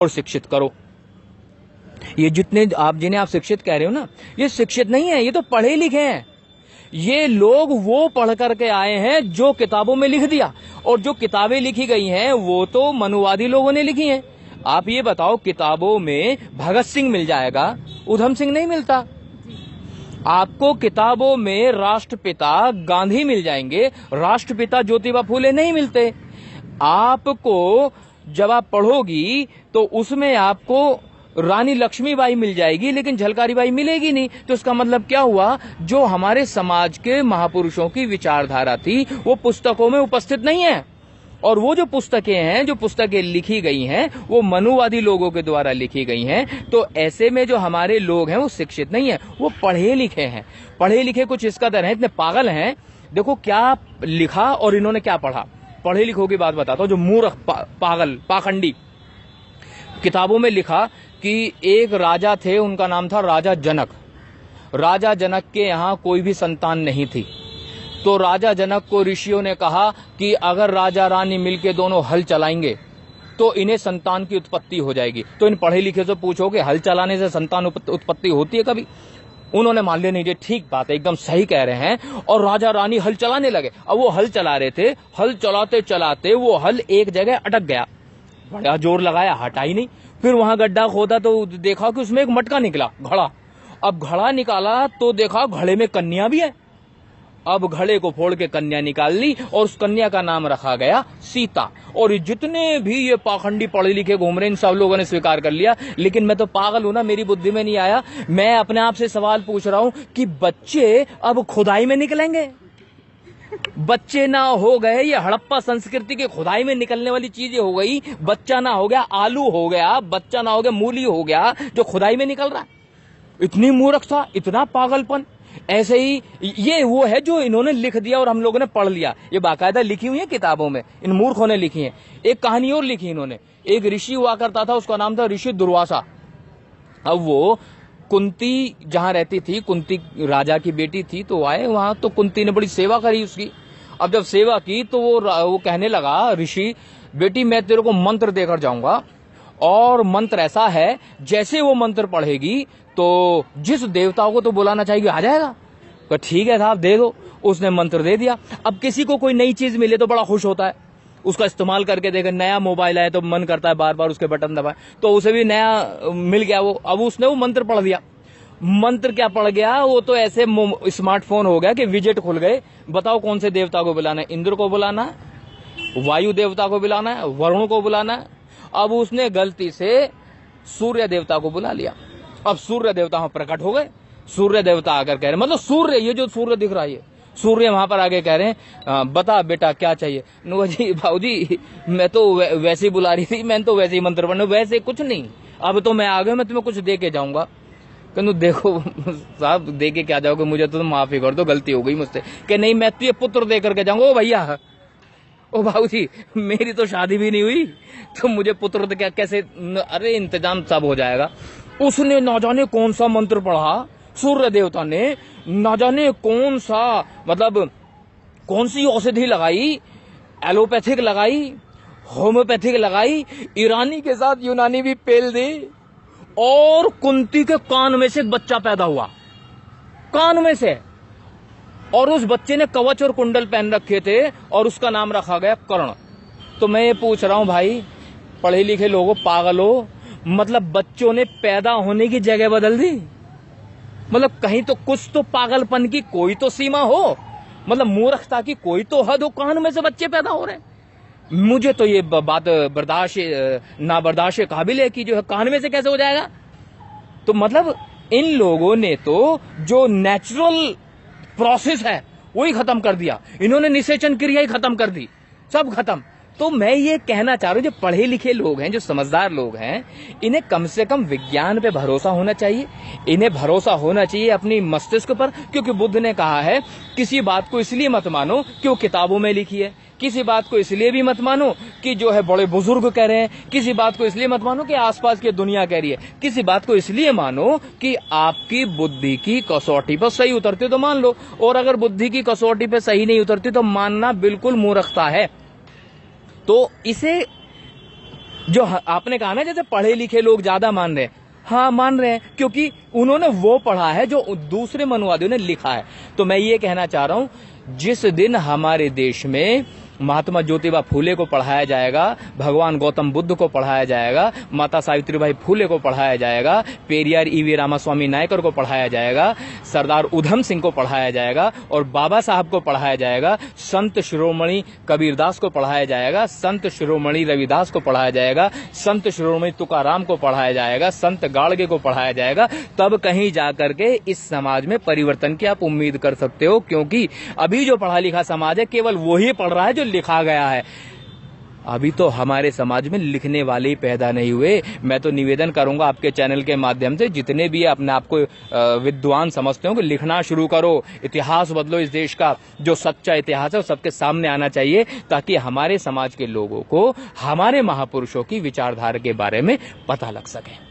और शिक्षित करो। ये जितने आप जिन्हें आप शिक्षित कह रहे हो ना, ये शिक्षित नहीं है, ये तो पढ़े लिखे हैं। ये लोग वो पढ़ करके आए हैं जो किताबों में लिख दिया, और जो किताबें लिखी गई हैं वो तो मनुवादी लोगों ने लिखी हैं। आप ये बताओ, किताबों में भगत सिंह मिल जाएगा, उधम सिंह नहीं मिलता। आपको किताबों में राष्ट्रपिता गांधी मिल जाएंगे, राष्ट्रपिता ज्योतिबा फूले नहीं मिलते। आपको जब आप पढ़ोगी तो उसमें आपको रानी लक्ष्मीबाई मिल जाएगी, लेकिन झलकारी बाई मिलेगी नहीं। तो इसका मतलब क्या हुआ, जो हमारे समाज के महापुरुषों की विचारधारा थी वो पुस्तकों में उपस्थित नहीं है। और वो जो पुस्तकें हैं, जो पुस्तकें लिखी गई हैं, वो मनुवादी लोगों के द्वारा लिखी गई हैं। तो ऐसे में जो हमारे लोग हैं वो शिक्षित नहीं है, वो पढ़े लिखे हैं। पढ़े लिखे कुछ इस कदर हैं, इतने पागल हैं। देखो क्या लिखा और इन्होंने क्या पढ़ा। पढ़े लिखों की बात बताता हूं, जो मूर्ख पागल पाखंडी। किताबों में लिखा कि एक राजा थे, उनका नाम था राजा जनक। राजा जनक के यहाँ कोई भी संतान नहीं थी, तो राजा जनक को ऋषियों ने कहा कि अगर राजा रानी मिलके दोनों हल चलाएंगे तो इन्हें संतान की उत्पत्ति हो जाएगी। तो इन पढ़े लिखे से पूछो कि हल चलाने से संतान उत्पत्ति होती है कभी? उन्होंने मान लिया नहीं, ये ठीक बात है, एकदम सही कह रहे हैं। और राजा रानी हल चलाने लगे। अब वो हल चला रहे थे, हल चलाते चलाते वो हल एक जगह अटक गया। बड़ा जोर लगाया, हटा ही नहीं। फिर वहां गड्ढा खोदा तो देखा कि उसमें एक मटका निकला, घड़ा। अब घड़ा निकाला तो देखा घड़े में कन्या भी है। अब घड़े को फोड़ के कन्या निकाल ली और उस कन्या का नाम रखा गया सीता। और जितने भी ये पाखंडी पढ़े लिखे घूम रहे हैं, इन सब लोगों ने स्वीकार कर लिया। लेकिन मैं तो पागल हूं ना, मेरी बुद्धि में नहीं आया। मैं अपने आप से सवाल पूछ रहा हूं कि बच्चे अब खुदाई में निकलेंगे? बच्चे ना हो गए, ये हड़प्पा संस्कृति के खुदाई में निकलने वाली चीजें हो गई। बच्चा ना हो गया आलू हो गया, बच्चा ना हो गया मूली हो गया, जो खुदाई में निकल रहा है। इतनी मूर्खता, इतना पागलपन। ऐसे ही ये वो है जो इन्होंने लिख दिया और हम लोगों ने पढ़ लिया। ये बाकायदा लिखी हुई है किताबों में, इन मूर्खों ने लिखी है। एक कहानी और लिखी इन्होंने। एक ऋषि हुआ करता था, उसका नाम था ऋषि दुर्वासा। अब वो कुंती जहां रहती थी, कुंती राजा की बेटी थी, तो आए वहां, तो कुंती ने बड़ी सेवा करी उसकी। अब जब सेवा की तो वो कहने लगा, ऋषि बेटी मैं तेरे को मंत्र देकर जाऊंगा, और मंत्र ऐसा है जैसे वो मंत्र पढ़ेगी तो जिस देवताओं को तो बुलाना चाहिए आ जाएगा। तो ठीक है साहब, दे दो। उसने मंत्र दे दिया। अब किसी को कोई नई चीज मिले तो बड़ा खुश होता है, उसका इस्तेमाल करके देखे। नया मोबाइल आए तो मन करता है बार बार उसके बटन दबाए, तो उसे भी नया मिल गया वो। अब उसने वो मंत्र पढ़ दिया। मंत्र क्या पढ़ गया, वो तो ऐसे स्मार्टफोन हो गया कि विजेट खुल गए। बताओ कौन से देवता को बुलाना है? इंद्र को बुलाना है, वायु देवता को बुलाना है, वरुण को बुलाना है। अब उसने गलती से सूर्य देवता को बुला लिया। अब सूर्य देवता वहां प्रकट हो गए। सूर्य देवता आकर कह रहे, मतलब सूर्य, ये जो सूर्य दिख रहा है, सूर्य वहां पर आगे कह रहे हैं बता बेटा क्या चाहिए। जी भाऊजी मैं तो वैसे ही बुला रही थी, मैंने तो वैसे ही मंत्र पढ़ना, वैसे कुछ नहीं। अब तो मैं आ गया, मैं तुम्हें कुछ दे के जाऊंगा। कहूँ देखो साहब, दे के क्या जाओगे, मुझे तो माफी कर दो, गलती हो गई मुझसे। कि नहीं मैं तुझे पुत्र दे करके जाऊंगा। ओ भैया, ओ भाऊजी मेरी तो शादी भी नहीं हुई, तो मुझे पुत्र तो क्या कैसे? अरे इंतजाम सब हो जाएगा। उसने ना जाने कौन सा मंत्र पढ़ा, सूर्य देवता ने ना जाने कौन सा, मतलब कौन सी औषधि लगाई, एलोपैथिक लगाई, होम्योपैथिक लगाई, ईरानी के साथ यूनानी भी पेल दी, और कुंती के कान में से एक बच्चा पैदा हुआ, कान में से। और उस बच्चे ने कवच और कुंडल पहन रखे थे और उसका नाम रखा गया कर्ण। तो मैं ये पूछ रहा हूं भाई, पढ़े लिखे लोगों, पागलों, मतलब बच्चों ने पैदा होने की जगह बदल दी। मतलब कहीं तो कुछ तो पागलपन की कोई तो सीमा हो, मतलब मूर्खता की कोई तो हद हो। कान में से बच्चे पैदा हो रहे हैं। मुझे तो ये बात बर्दाश्त ना बर्दाश्त काबिल है कि जो है कान में से कैसे हो जाएगा। तो मतलब इन लोगों ने तो जो नेचुरल प्रोसेस है वही खत्म कर दिया। इन्होंने निषेचन क्रिया ही खत्म कर दी, सब खत्म। तो मैं ये कहना चाह रहा हूं, जो पढ़े लिखे लोग हैं, जो समझदार लोग हैं, इन्हें कम से कम विज्ञान पे भरोसा होना चाहिए। इन्हें भरोसा होना चाहिए अपनी मस्तिष्क पर, क्योंकि बुद्ध ने कहा है किसी बात को इसलिए मत मानो कि वो किताबों में लिखी है, किसी बात को इसलिए भी मत मानो कि जो है बड़े बुजुर्ग कह रहे हैं, किसी बात को इसलिए मत मानो कि आसपास की दुनिया कह रही है, किसी बात को इसलिए मानो कि आपकी बुद्धि की कसौटी पर सही उतरती तो मान लो, और अगर बुद्धि की कसौटी पर सही नहीं उतरती तो मानना बिल्कुल मूर्खता है। तो इसे जो आपने कहा ना जैसे पढ़े लिखे लोग ज्यादा मान रहे हैं, हाँ मान रहे हैं, क्योंकि उन्होंने वो पढ़ा है जो दूसरे मनुवादियों ने लिखा है। तो मैं ये कहना चाह रहा हूं, जिस दिन हमारे देश में महात्मा ज्योतिबा फूले को पढ़ाया जाएगा, भगवान गौतम बुद्ध को पढ़ाया जाएगा, माता सावित्रीबाई फूले को पढ़ाया जाएगा, पेरियार ईवी रामास्वामी नायकर को पढ़ाया जाएगा, सरदार उधम सिंह को पढ़ाया जाएगा और बाबा साहब को पढ़ाया जाएगा, संत शिरोमणि कबीरदास को पढ़ाया जाएगा, संत शिरोमणि रविदास को पढ़ाया जाएगा, संत शिरोमणि तुकाराम को पढ़ाया जाएगा, संत गाड़गे को पढ़ाया जाएगा, तब कहीं जाकर के इस समाज में परिवर्तन की आप उम्मीद कर सकते हो। क्योंकि अभी जो पढ़ा लिखा समाज है केवल वही पढ़ रहा है जो लिखा गया है। अभी तो हमारे समाज में लिखने वाले ही पैदा नहीं हुए। मैं तो निवेदन करूंगा आपके चैनल के माध्यम से, जितने भी अपने आप को विद्वान समझते हो कि लिखना शुरू करो, इतिहास बदलो। इस देश का जो सच्चा इतिहास है वो सबके सामने आना चाहिए, ताकि हमारे समाज के लोगों को हमारे महापुरुषों की विचारधारा के बारे में पता लग सके।